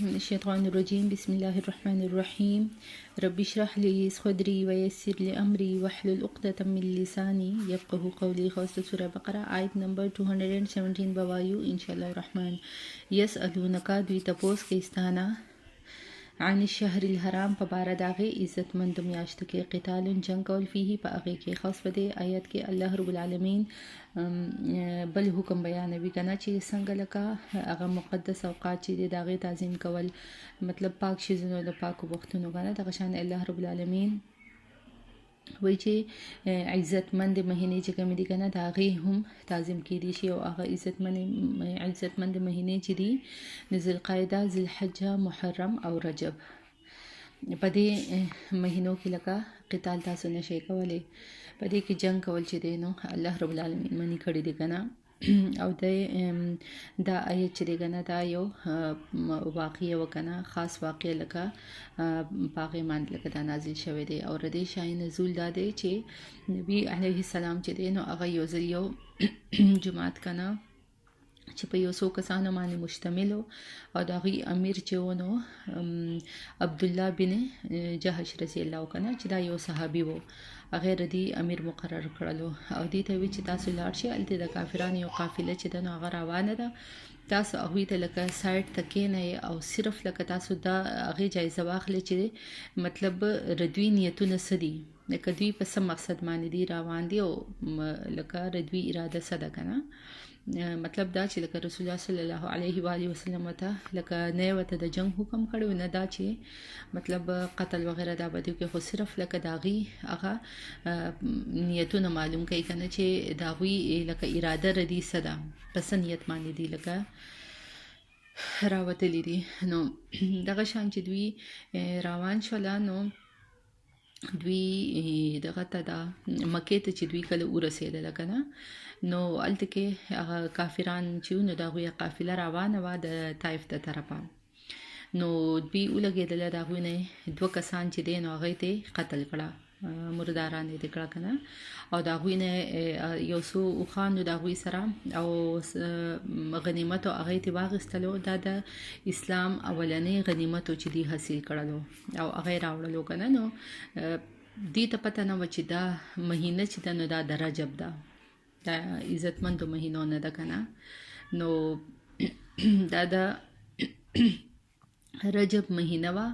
من الشيطان الرجيم. بسم الله الرحمن الرحيم. رب اشرح لي صدري ويسر لي أمري واحلل عقدة من لساني يفقهوا قولي. خاصة سورة بقرة آیت نمبر 217 بوایو انشاءالله الرحمن. یسألونک دوی تپوس کیستانا عن الشهر الحرام په باره د هغې عزتمندو میاشتو کې قتال جنګ کول فيه په هغې کې. خاص په دې آیت کې الله رب العالمین بل حکم بیانوي که نه چې څنګه لکه هغه مقدس اوقات چې دی د هغې تعظیم کول، مطلب پاک شیزونو د پاکو وختونو که نه دغه شان الله رب العالمین وایي چې عزتمند مهینې چې کومې دي که نه د هغې هم تعظیم کیدی شي، او هغه عزتمند مهینې چې دي د ذوالقعده، ذوالحجه، محرم او رجب. په دې مهینو کې لکه قتال تاسو نشئ کولی، په دې کې جنگ کول چې دی نو الله رب العالمین منی کړی دی که نه. او دا آیت چې دی که نه دا یو واقعه وکه نه خاص واقعه لکه په هغې باندې لکه دا نازل شوی دی. او د دې شاهي نزول دا دی چې نبي علیه السلام چې دی نو هغه یو ځل یو جماعت که نه چې په یو څو کسانو باندې مشتمل او د هغوی امیر چې و نو عبدالله بن جحش رضی الله که نه چې دا یو صحابي و، هغې ردي امیر مقرر کړلو او دې ته وی چې تاسو لاړ شئ، هلته د کافرانو یو قافله چې ده نو هغه روانه ده، تاسو هغوی ته لکه سایډ ته کښېنئ او صرف لکه تاسو دا هغې جایزه واخلئ چې مطلب د دوی نیتونه څه دي، لکه دوی په څه مقصد باندې دي روان دي او لکه د دوی اراده څه ده که نه. مطلب دا چې لکه رسول الله صلی الله علیه و آله وسلم ته لکه نه یې ورته د جنګ حکم کړی نه دا چې مطلب قتل وغیره دا به دې وکړي، خو صرف لکه د هغې هغه نیتونه معلوم کوي که نه چې د هغوی لکه اراده ردي څه ده، په څه نیت باندې دي لکه راوتلي دي. نو دغه شان چې دوی روان شوله نو دوی دغه ته دا مکې ته چې دوی کله ورسېدله که نه نو هلته کې هغه کافران چې نو د هغوی قافله روانه وه د طایف د طرفه، نو دوی ولګېدله د هغوی نه 2 کسان چې دی نو هغې ته قتل کړه، مرداران یې کړه که نه، او د هغوی نه یو څو اوښانو د هغوی سره او غنیمتو هغې ته واخیستلو، دا د اسلام اولنی غنیمتو چې دی حاصل کړلو او هغې راوړلو که نه. نو دې ته پته نه وه چې دا مهینه چې ده نو دا د رجب ده، دا عزتمندو مهینو نه ده که نه. نو دا د رجب مهینه وه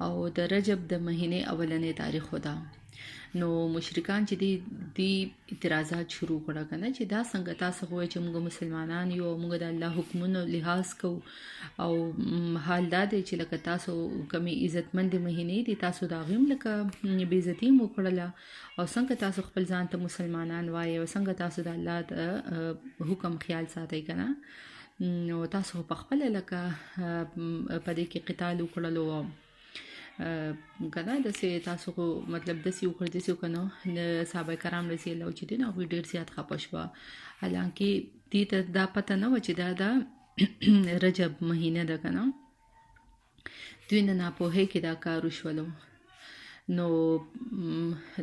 او د رجب د مهینې اولنې تاریخ ده. نو مشرکان چې دی اعتراضات شروع کړه که نه چې دا څنګه تاسو خو وایئ چې موږ مسلمانان یو او موږ د الله حکمونو لحاظ کوو، او حال دا دی چې لکه تاسو کومې عزتمندې مهینې دي تاسو د هغې هم لکه بېعزتي هم وکړله، او څنګه تاسو خپل ځان ته مسلمانان وایئ او څنګه تاسو د الله د حکم خیال ساتئ که نه. نو تاسو په خپله لکه په دې کې قتال وکړلو که نه داسې تاسو خو مطلب داسې وکړ داسې وکړه نو د صحابه کرام رضي الله چې دی نو هغوی ډېر زیات خفه شوه، حالانکې دې ته دا پته نه وه چې دا د رجب مهینه ده که نه، دوی نه ناپوهۍ کې دا کار وشولو. نو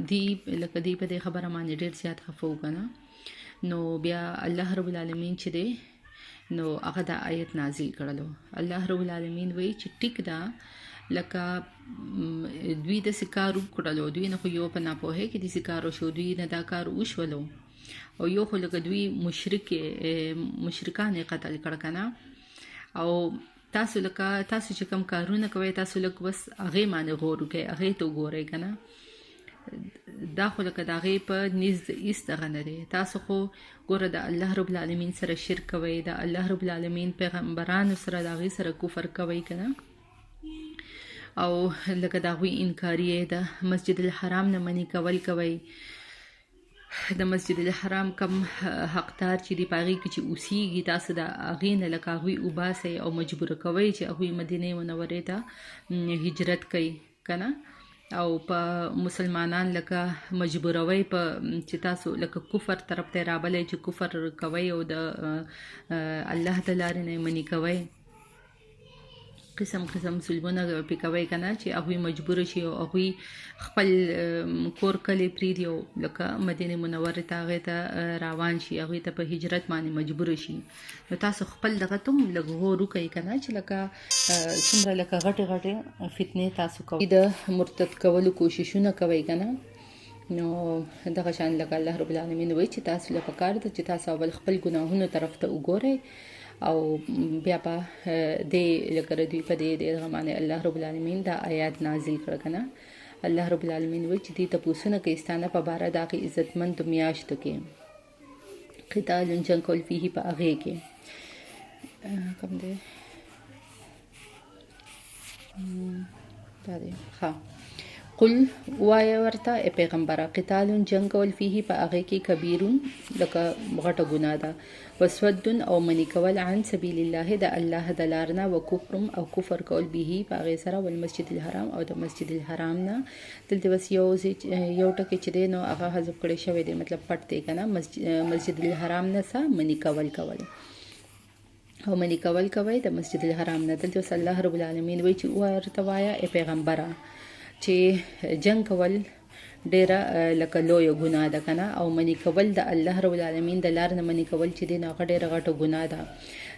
دی لکه دی په دې خبره باندې ډېر زیات خفه و که نه. نو بیا الله رب العالمین چې دی نو هغه دا آیت نازل کړلو. الله رب العالمین وایي چې ټیک ده لکه دوی داسې کار وکړلو، دوی نه خو یو په ناپوهۍ کې داسې کار وشو، دوی نه دا کار وشولو، او یو خو لکه دوی مشرکان یې قتل کړه که نه. او تاسو چې کوم کارونه کوئ تاسو لږ بس هغې باندې غور وکړئ، هغې ته وګورئ که نه، دا خو لکه د هغې په نیز هېڅ دغه نه دی. تاسو خو ګوره د الله رب العالمین سره شرک کوئ، د الله رب العالمین پیغمبرانو سره د هغې سره کفر کوئ که نه، او لکه د هغوی انکاري د مسجد الحرام نه منې کول کوئ، د مسجد الحرام کم حقدار چې دی په هغې کې چې اوسیږي تاسو د هغې نه لکه هغوی وباسئ او مجبوره کوئ چې هغوی مدینې منورې ته هجرت کوي که نه، او په مسلمانان لکه مجبوروي په چې تاسو لکه کفر طرف ته رابلئ چې کفر کوئ او د الله د لارې نه یې منې کوئ، قسم ظلمونه پې کوئ که نه چې هغوی مجبوره شي او هغوی خپل کور کلی پرېږدي او لکه مدینې منورې ته هغې ته روان شي، هغوی ته په هجرت باندې مجبوره شي. نو تاسو خپل دغه ته هم لږ غور وکئ که نه چې لکه څومره لکه غټې فتنې تاسو کوئ، د مرتد کولو کوششونه کوئ که نه. نو دغه شان لکه الله رب العالمین وایي چې تاسو له پکار ده چې تاسو اول خپل ګناهونو طرف ته وګورئ او بیا به دې لکه دوی په دې دغه باندې الله رب العالمین دا آیات نازل کړه که نه. الله رب العالمین وایي چې دې تپوسونه کوي ستانه په باره د هغې عزتمندو میاشتو کې قتال جنګ کول فیه په هغې کې کوم دی دا دی ښه قل وایه ورته ای پیغمبره قتال جنګ کول فیه په هغې کې کبیرون لکه غټه ګناه ده، وسودن او منی کول عن سبیل الله د الله د لار نه، وکفرم او کفر کول به په هغې سره، والمسجد الحرام او د مسجد الحرام نه. دلته بس یو ټکی چې دی نو هغه حذف کړی شوی دی، مطلب پټ دی که نه. مسجد الحرام نه څه منی کول او منی کول کوئ د مسجد الحرام نه. دلته اوس الله رب العالمین وایي چې ورته وایه ای پیغمبره چې جنګ کول ډیره لکه لویه ګناه ده که نه، او منی کول د الله رب العالمین د لار نه منی کول چې دی نو هغه ډیره غټه ګناه ده.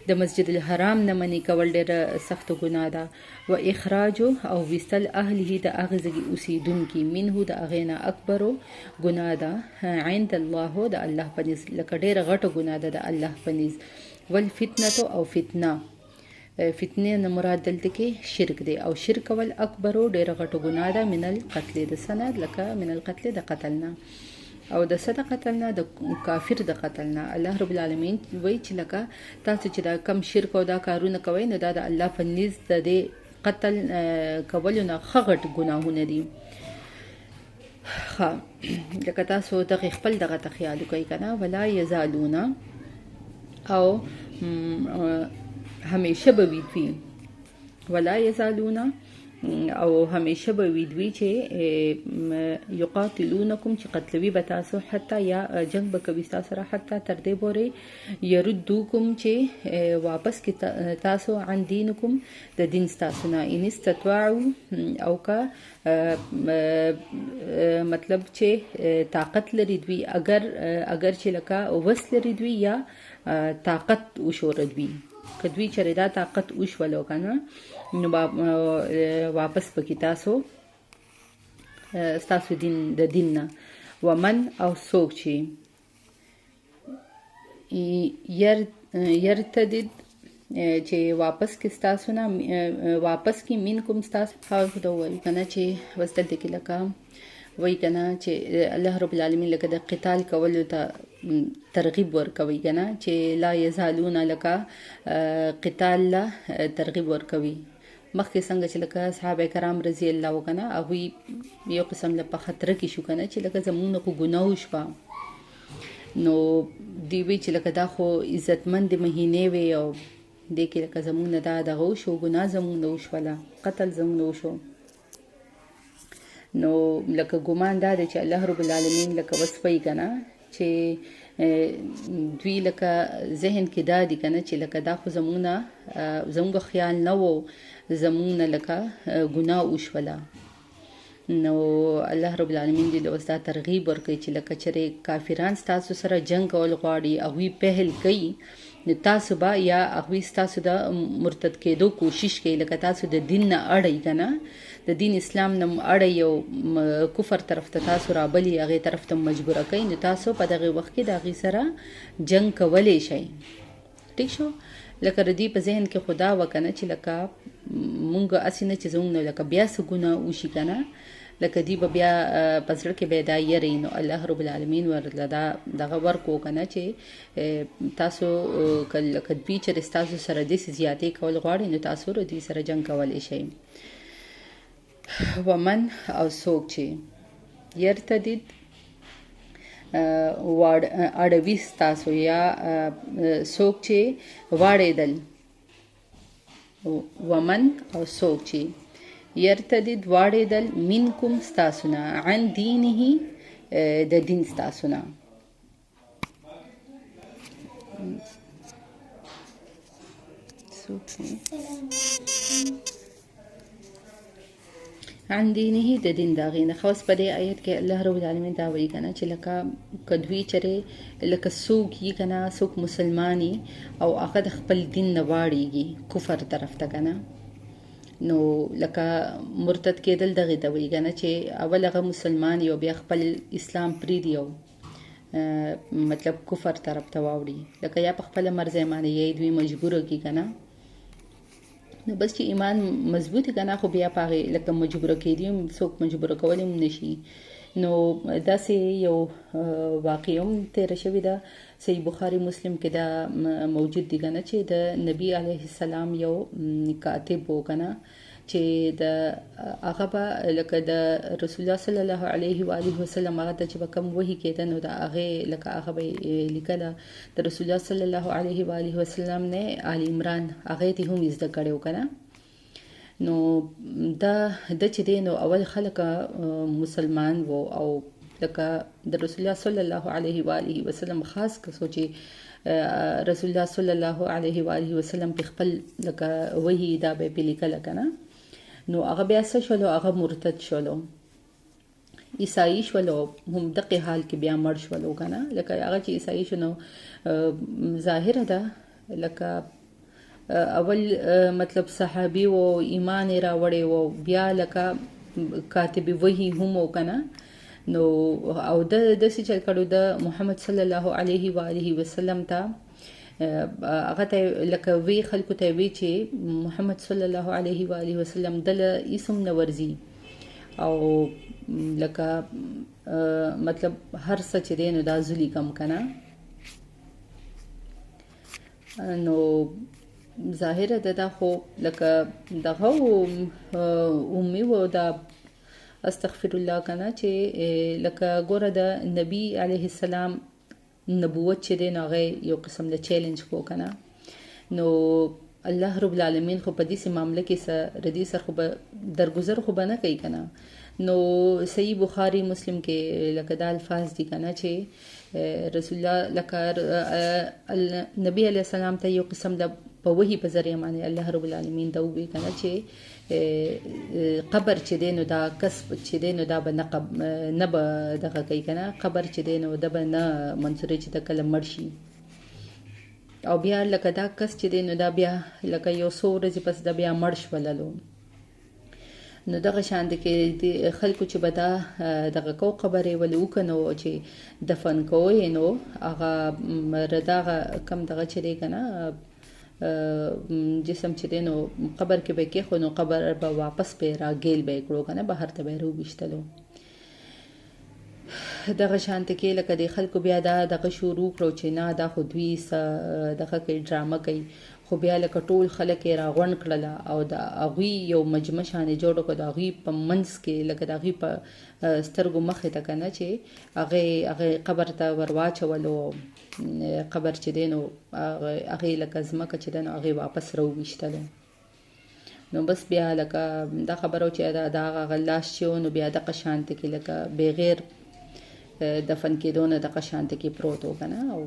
د مسجد الحرام نه منی کول ډیره سخته ګناه ده. و اخراجو او ویستل اهله د هغې ځای اوسېدونکي منه د هغې نه اکبرو ګناه ده عند الله د الله په نزد، لکه ډیره غټه ګناه ده د الله په نزد. والفتنه او فتنه فتنې نه مراد دلته کې شرک دی، او شرک کول اکبرو ډیره غټه ګناه ده من القتل د سند لکه من القتل د قتل نه، او د څه د قتل نه د کافر د قتل نه. الله رب العالمین وایي چې لکه تاسو چې دا کم شرک او دا کارونه کوئ نو دا د الله په نزد د دې قتل کولو نه ښه غټ ګناهونه دي. ښه لکه تاسو دغې خپل دغه ته خیال وکئ که نه. ولا یزالونه او همیشه به وي دوی، ولا یزالونه او همیشه به وي دوی چې یقاتلونکم چې قتلوي به تاسو، حتی یا جنگ به کوي تاسو سره، حتی تر دې پورې یردوکم چې واپس کې تاسو عن دینکم د دین ستاسو نه، ان استطاعوا او که مطلب چې طاقت لري دوی، اگر چې لکه وس لري دوی یا طاقت وشوره دوی، که دوی چېرې دا طاقت وشولو که نه نو واپس پکې تاسو ستاسو د دین نه. ومن او څوک چې یرتدد چې واپس کې ستاسو نه واپس کې منکم ستاسو هغه خو دا ووایو که نه چې بس دلته کې لکه وایي که نه چې الله رب العالمین لکه د قتال کولو ته ترغیب ورکوي که نه، چې لا یزالونه لکه قتال له ترغیب ورکوي. مخکې څنګه چې لکه صحابه کرام رضی الله که نه هغوی یو قسم له په خطره کې شو که نه چې لکه زمونږ نه خو ګناه وشوه، نو دوی وایي چې لکه دا خو عزتمندې مهینې وې او دې کې لکه زمونږ نه دا دغه وشو، ګناه زمونږ نه وشوله، قتل زمونږ نه وشو. نو لکه ګمان دا دی چې الله رب العالمین لکه وصفوي که نه چې دوی لکه ذهن کې دا دي که نه چې لکه دا خو زمونږ خیال نه و، زمونږ نه لکه ګناه وشوله. نو الله رب العالمین دې اوس دا ترغیب ورکوي چې لکه چېرې کافران ستاسو سره جنګ کول غواړي، هغوی پهل کوي، نو تاسو به یا هغوی ستاسو د مرتد کېدو کوشش کوي، لکه تاسو د دین نه اړئ که نه، د دین اسلام نه اړئ او کفر طرف ته تاسو رابلي، هغې طرف ته مجبوره کوي، نو تاسو په دغې وخت کې د هغې سره جنګ کولی شئ. ټیک شو. لکه د دوی په ذهن کې خو دا وه که نه چې لکه مونږ هسې نه چې زمونږ نه لکه بیا څه ګناه وشي که نه، لکه دوی به بیا په زړه کې به یې دا یری، نو الله رب العالمین ورله دا دغه ورکو که نه چې تاسو لکه دوی چېرې ستاسو سره داسې زیاتې کول غواړي نو تاسو د دوی سره جنګ کولی شئ. ومن او څوک چې یرتدد اړوي ستاسو یا څوک چې واړېدل، ومن او څوک چې یرتدد واړېدل منکم ستاسو نه عن دینه د دین ستاسو نه. څوک عن دینه د دین دا غي نه خاص په دې آیت کې الله رب العالمین دا وایي کنه چې لکه کدوی چره لکه څوک یې کنه څوک مسلمانی او هغه د خپل دین نه واړیږي کفر طرف ته کنه نو لکه مرتد کېدل دغه د وایي کنه چې اول هغه مسلمان یو بیا خپل اسلام پریدي او مطلب کفر طرف ته واوړي لکه یا په خپل مرزه باندې یې دوی مجبور کی کنه نو بس چې ایمان مضبوط کنه خو بیا پاره لکه مجبور کېدی څوک مجبور کولای نشي نو دا سه یو واقعوم تیر شوی دا صحیح بخاری مسلم کې دا موجود دی کنه چې د نبی علیه السلام یو کاتب و کنه چې د هغه به لکه د رسول الله صلی الله علیه و آله وسلم هغه ته چې کوم وਹੀ کېده نو دا هغه لکه هغه به لیکله د رسول الله صلی الله علیه و آله وسلم نه آل عمران هغه ته هم زده کړو کنه نو دا د چې دینو اول خلک مسلمان وو او لکه د رسول الله صلی الله علیه و آله وسلم خاص کسو چې رسول الله صلی الله علیه و آله وسلم په خپل لکه وਹੀ دا به لیکله کنه نو هغه بیا څه شولو هغه مرتد شولو عیسائی شولو هم دغه حال کې بیا مړ شولو کنه لکه هغه چې عیسائی شنو ظاهره ده لکه اول مطلب صحابي او ایمان راوړې او بیا لکه کاتب وਹੀ هم وکنه نو او د څه چل کړو د محمد صلی الله علیه و آله وسلم ته هغه ته لکه وی خلکو ته وی چې محمد صلی الله علیه و آله وسلم دل اسم نورزي او لکه مطلب هر څه چې دین دا ذلی کم کنه نو ظاهره ده خو لکه دغه امي و دا استغفر الله کنه چې لکه ګوره د نبی علیه السلام نبوت چې دی نو هغه یو قسم د چیلنج کو کنه نو الله رب العالمین خو په دې معاملې کې ردی سر خو درگذر خو بنه کوي کنه نو صحیح بخاری مسلم کې لکه د الفاظ دي کنه چې رسول الله لکه نبی علیه السلام ته یو قسم د په وਹੀ په ذریعہ باندې الله رب العالمین دا وی کنه چې قبر چې دینو دا کسب چې دینو دا به نه به دغه کوي کنه قبر چې دینو دا به نه منصوري چې د کلم مرشي او بیا لکه دا کس چې دینو دا بیا لکه یو څو ورځې پس دا بیا مرش وللو نو دغه شان د کې خلکو چې بدا دغه کو قبرې ولې وکنو چې دفن کوی نو هغه رداغه کم دغه چې دی کنه جسم چې دینو قبر کې به کې خو نو قبر به واپس به راګیل به کړو کنه بهر ته به رو بشتلو دغه شانت کې لکه د خلکو بیا دغه شروع کړو چې نه دا خو دوی دغه کې ډرامه کوي خو بیا لکه ټول خلک را غون کړل او دا اغوی یو مجمع شانې جوړ کړ دا اغوی په منځ کې لکه دا اغوی په سترګو مخې ته کنه چې هغه قبر ته ورواچولو قبر چې دینو هغه لکه زمکه چې دینو هغه واپس راوښتل نو بس بیا لکه دا خبرو چې دا غلاش شو نو بیا د قشانت کې لکه بغیر دفن کېدو نه د قشانت کې پروت وکنه او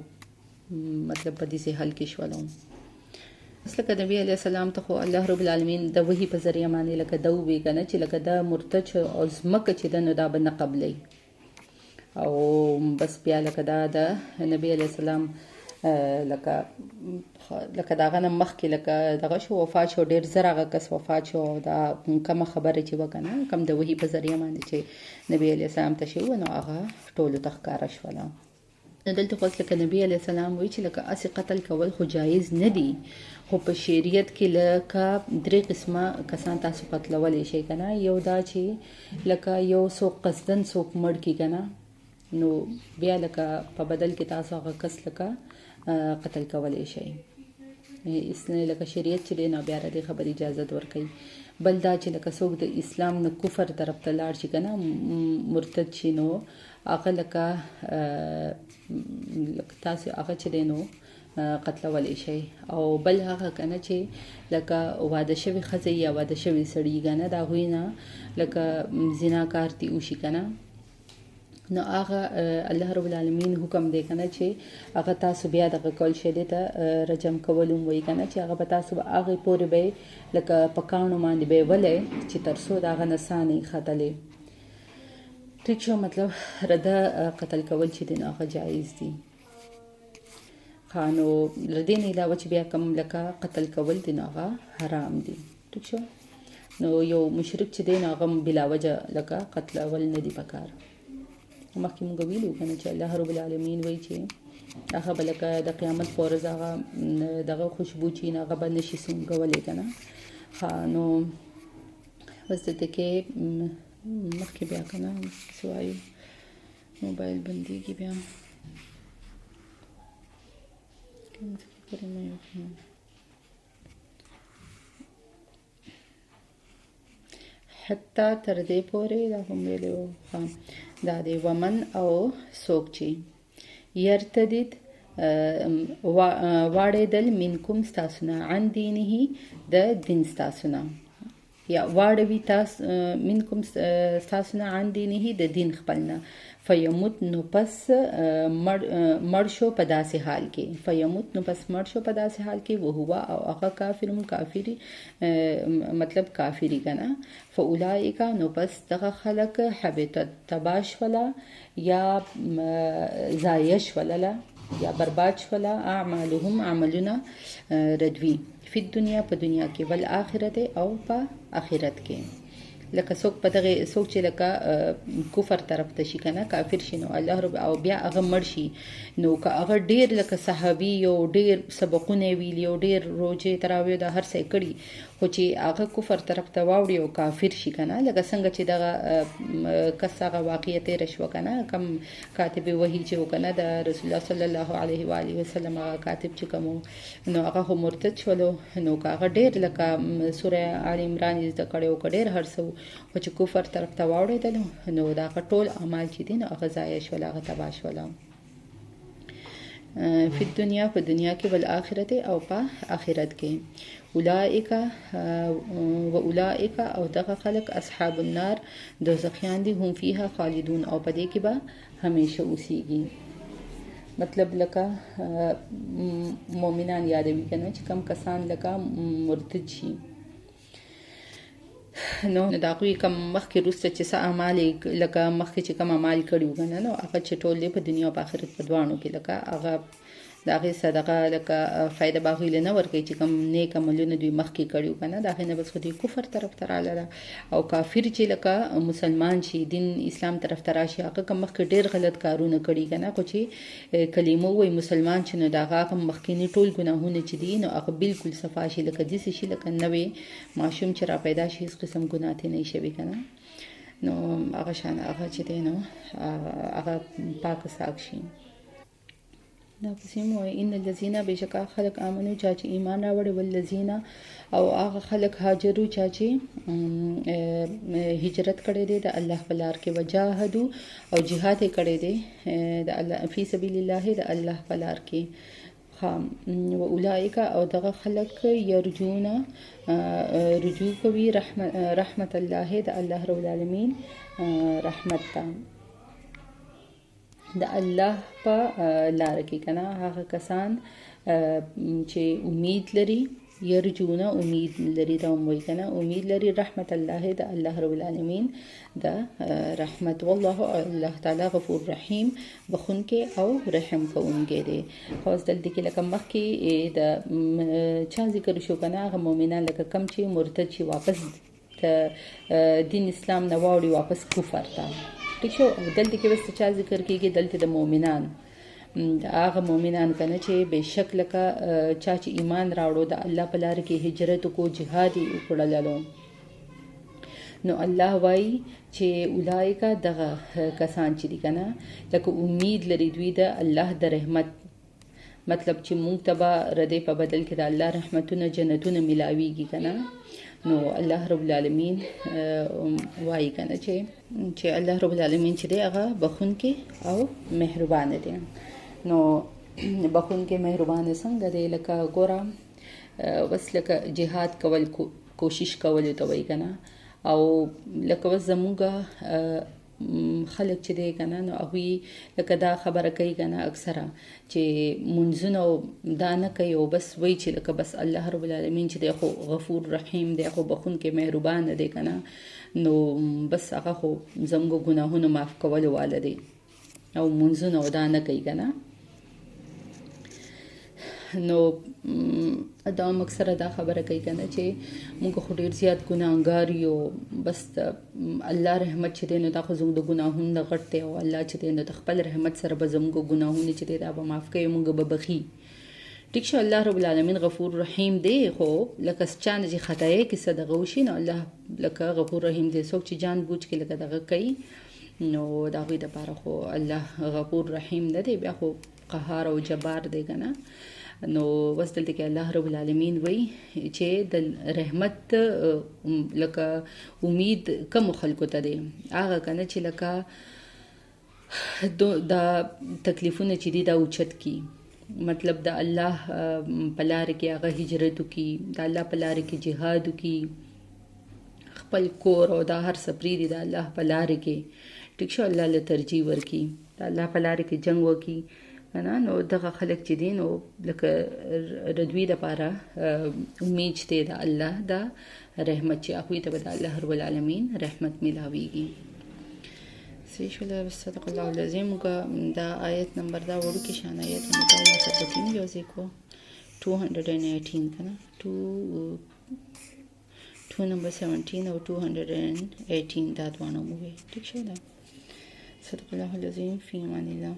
مطلب په دې سه حل کې شولو لکه نبی علیہ السلام ته خو الله رب العالمین د وਹੀ په ذریعہ باندې لکه دا وی کنه چې لکه دا مرتد او زمکه چې د نو دا بنه قبلې او بس بیا لکه دا د نبی علیہ السلام لکه دا غنه مخ کې لکه دغه شو وفات شو ډیر زر هغه کس وفات شو دا کوم خبره چې وکنه کوم د وਹੀ په ذریعہ باندې چې نبی علیہ السلام ته شو نو هغه ټولو تخکار شولا دلته خو لکه نبی علیہ السلام وی چې لکه اسی قتل کول خو جایز نه دی خو په شریعت کې لکه درې قسمه کسان تاسو قتلول شي کنه یو دا چې لکه یو سو قصدن سو مړ کی کنه نو بیا لکه په بدل کې تاسو هغه کس لکه قتل کولای شي اسلام لکه شریعت چې نه بیا د خبر اجازه ورکړي بل دا چې لکه څوک د اسلام نه کفر طرف ته لاړ شي کنه مرتد شي نو هغه لکه تاسو هغه چې دینو قتل ولې شي او بل هغه کنه چې لکه واده شوی خزه یا واده شوی سړی کنه دا غوینه لکه زناکار تی وشي کنه نو هغه الله رب العالمین حکم دی کنه چې هغه تاسو بیا دغه کول شه دي ته رجم کولم وای کنه چې هغه به تاسو هغه پورې به لکه پکانو باندې به ولې چې ترسو دغه نسانې خدلې ټیک شو مطلب رده قتل کول چې دی هغه جایز دي خانو ردین علاوه چې بیا کوم لکه قتل کول دی هغه حرام دي ټیک شو نو یو مشرک چې دی هغه بلا وجه لکه قتل ول نه دی پکار مخکې موږ ویلو کنه چې الله رب العالمین وایي چې هغه به لکه د قیامت په ورځ هغه دغه خوشبو چې هغه به نشي سونګولی کنه نو بس دلته کې مخکې بیا کنه څه وایو موبایل بندېږي بیا حتی تر دې پورې دا هم ویلو دا دی ومن او څوک چې یرتدد واړېدل منکم ستاسو نه عن دینه د دین ستاسو نه یا واړوي تاسو منکم ستاسو نه عن دینه د دین خپل نه فیموت نو پس مړ شو په داسې حال کې فیموت نو پس مړ شو په داسې حال کې وهو او هغه کافری مطلب کافری کنه فاولئک نو پس دغه خلق حبطت تباش ولا یا زایش ولا یا برباد شولا اعمالهم عملنا ردوی فی الدنیا په دنیا کې ول آخرت او په آخرت کې لکه څوک په دغه څوک چې لکه کفر طرف ته شي کنه کافر شي نو الله رب او بیا هغه مړ شي نو که هغه ډیر لکه صحابي یو ډیر سبقونه ویلي او ډیر روزه تراویح د هر څه کړي خو چې هغه کفر طرف ته واوړي او کافر شي کنه لکه څنګه چې دغه کس هغه واقعیت رشوه کنه کم کاتب وحی چې وکنه د رسول الله صلی الله علیه و آله وسلم هغه کاتب چې کوم نو هغه مرتد شولو نو هغه ډیر لکه سوره آل عمران زده کړو کډیر هر څه خو چې کفر طرف ته واوړېدل نو دا ټول اعمال چې دي نو هغه ضایع شول هغه تباه شول فی الدنیا په دنیا کې ول آخرت او په آخرت کې اولئک و اولئک او دغه خلق اصحاب النار دوزخیان دي هم فیها خالدون او په دې کې به همیشه اوسېږي مطلب لکه مؤمنان یادوي کنه چې کم کسان لکه مرتد شي نو دا کوي کم مخکې روسته چې څه اعمال لکه مخکې چې کم اعمال کړي وګنه نو هغه چې ټول په دنیا او آخرت په دوانو کې لکه هغه دا غي صدقه لکه فائدہ باغی نه ورکړي چې کم نیک عملونه دوی مخکې کړیو کنه دا غي نه بس خو دې کفر طرف ته رااله او کافر چې لکه مسلمان شي دین اسلام طرف ته راشي هغه کم مخکې ډیر غلط کارونه کړي کنه خو چې کلمه وای مسلمان چې نو دا هغه مخکې نه ټول ګناهونه چې دي نو هغه بالکل صفا شي لکه دې شي لکه نوې ماشوم چې را پیدا شي هیڅ قسم ګناه ته نه شي کنه نو هغه شان هغه چې دی نو هغه پاک ساکشي دا قسم وای ان الذين بشکا خلق امنو چا چې ایمان راوړي ولذین او هغه خلق هاجرو چا چې هجرت کړي دي د الله په لار کې وجاهدوا او جهاد کړي دي د الله فی سبیل الله د الله په لار کې و اولئک او دغه خلق یرجون رجوع کوي رحمت الله د الله رب العالمین رحمت ته د الله په لار کې کنه هغه کسان چې امید لري یرجونا امید لري دا موي کنه امید لري رحمت الله د الله رب العالمین د رحمت والله الله تعالی غفور رحیم بخونکې او رحم کوونکې دی خاص دلته کې لکه مخکې د چا ذکر شو کنه هغه مؤمنان لکه کم چې مرتد شي واپس دین اسلام نه واوړي واپس کفر ته شو دلته کې بس چا ذکر کېږي دلته د مؤمنان هغه مؤمنان کنه چې بشک لکه چا چې ایمان راوړو د الله په لار کې هجرت کو جهاد وکړلو نو الله وای چې اولایک دغه کسان چې دي کنه لکه امید لري دوی د الله د رحمت مطلب چې مونږ تبا ردی په بدل کې د الله رحمتونه جنتونه ملاويږي کنه نو الله رب العالمین وای کنه چې الله رب العالمین چې دی هغه بخون کې او مهربان دی نو بخون کې مهربان څنګه دی لکه ګورم بس لکه جهاد کول کوشش کول ته وای کنه او لکه زموږه خلک چې دی کنه نو هغوی لکه دا خبره کوي کنه اکثره چې منځونه دا نه کوي او بس وایي چې لکه بس الله رب العالمین چې دی خو غفور رحیم دی خو بخونکی مهربان دی کنه نو بس هغه خو زموږ ګناهونه معاف کولو واله دی او منځونه دا نه کوي کنه نو دا اکثره دا خبره کوي کنه چې موږ خو ډیر زیات ګناهګار یو بس الله رحمت چې دی نو دا خو زموږ د ګناهونو نه غټ دی او الله چې دی نو د خپل رحمت سره به زموږ ګناهونه چې دی دا به معاف کوي موږ به بخي ټیک شو الله رب العالمین غفور رحیم دی خو لکه چانه چې خطای کې صدقه وشي نو الله لکه غفور رحیم دی څوک چې جان بوجھ کې لکه دغه کوي نو دا غوي د پاره خو الله غفور رحیم نه دی بیا خو قهار او جبار دی کنه نو بس دلته کې الله رب العالمین وای چې د رحمت لکه امید کوم خلکو ته دی هغه کنه چې لکه دا تکلیفونه چې دي دا اوچت کی مطلب د الله پلار کې هغه هجرت کی د الله پلار کې جهاد کی خپل کور او دا هر سپری دي د الله پلار کې ټیک شو الله له ترجیح ورکی د الله پلار کې جنگ وکي نه نو دغه خلک چې دي نو لکه ردوی د پاره امید ته د الله دا رحمت چې هغه ته د الله رب العالمین رحمت ملاويږي سې شو له صدق الله العظیم دا آیت نمبر دا ورو کې شان آیت نو دا مطلب یو ځکو 218 کنه 2 نمبر 17 او 218 دا دوانو مو ټیک شو دا صدق الله العظیم فی امان الله